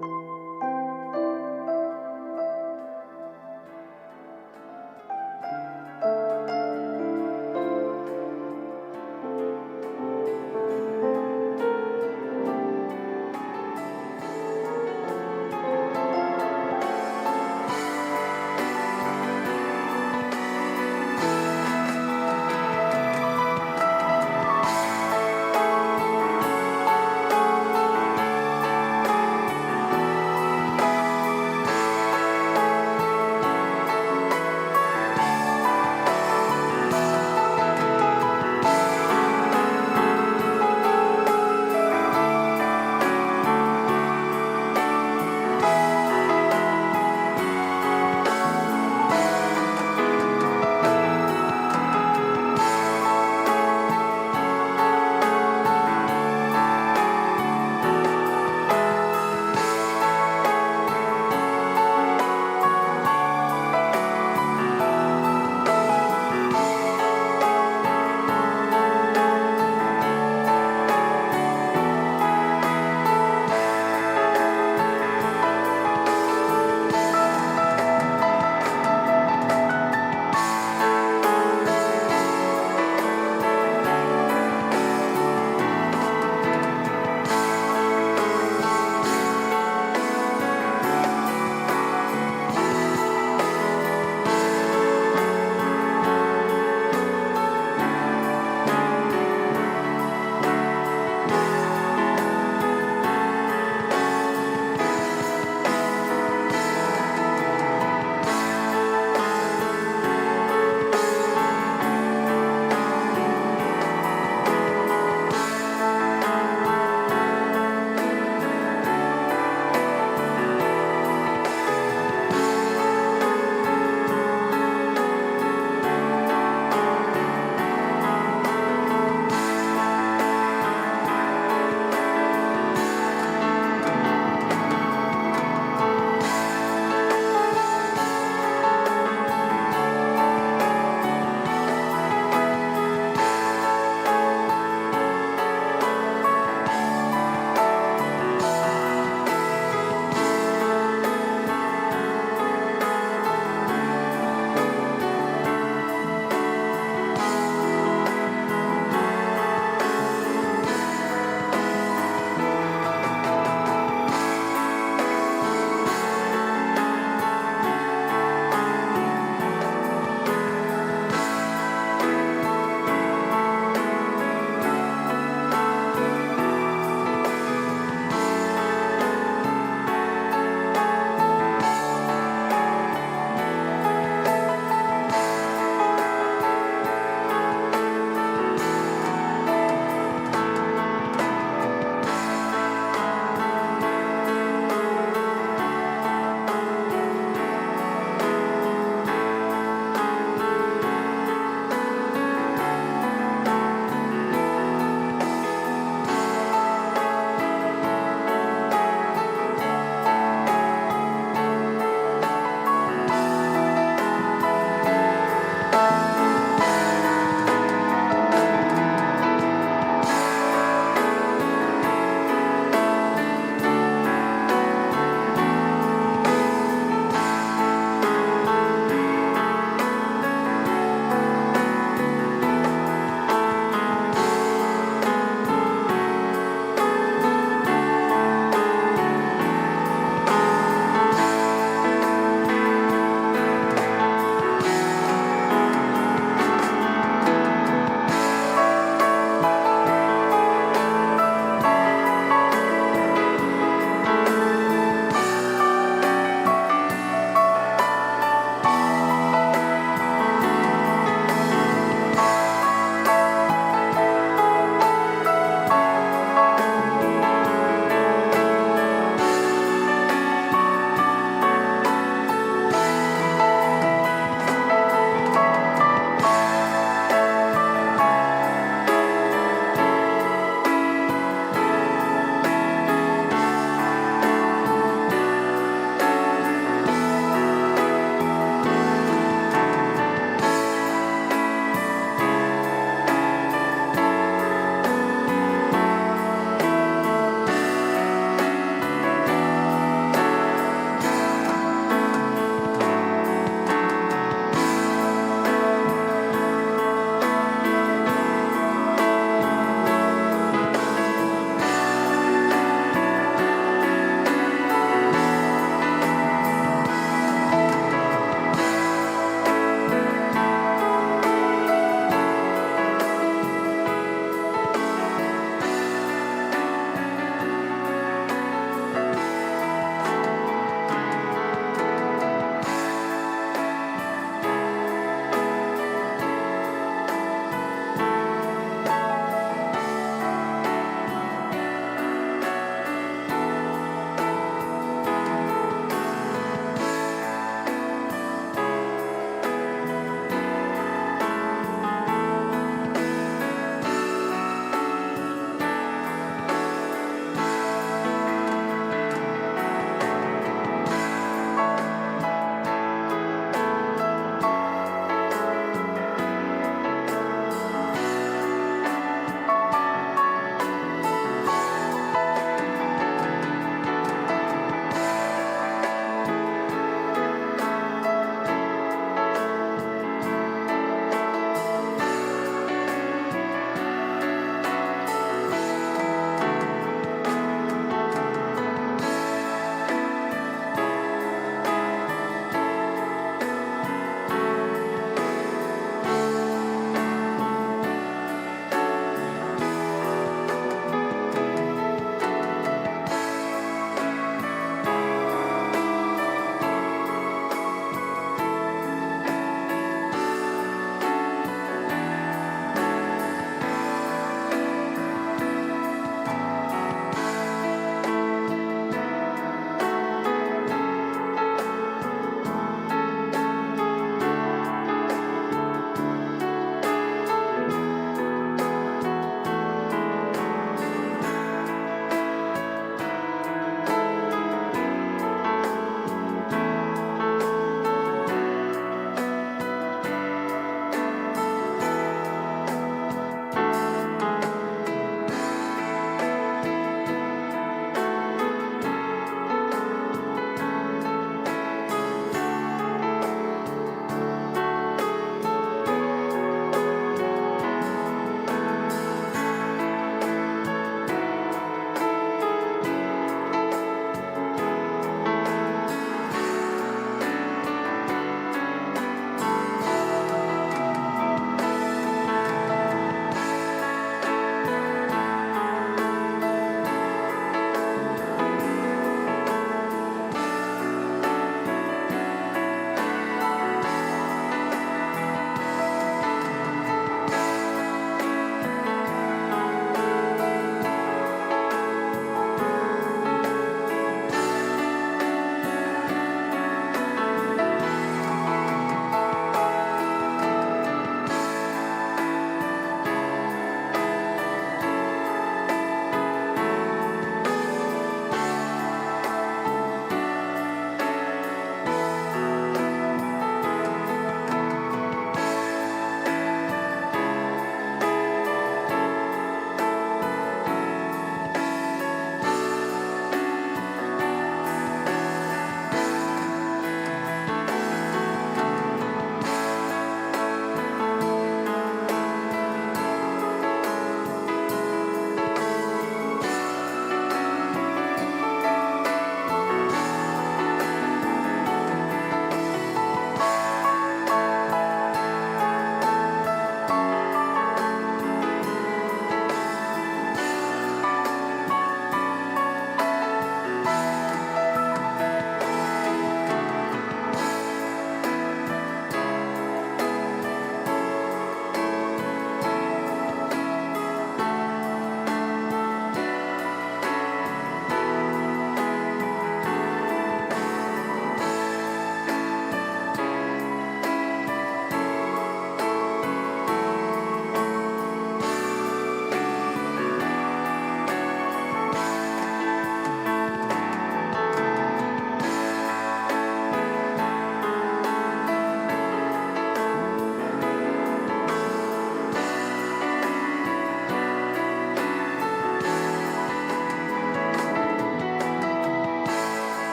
네.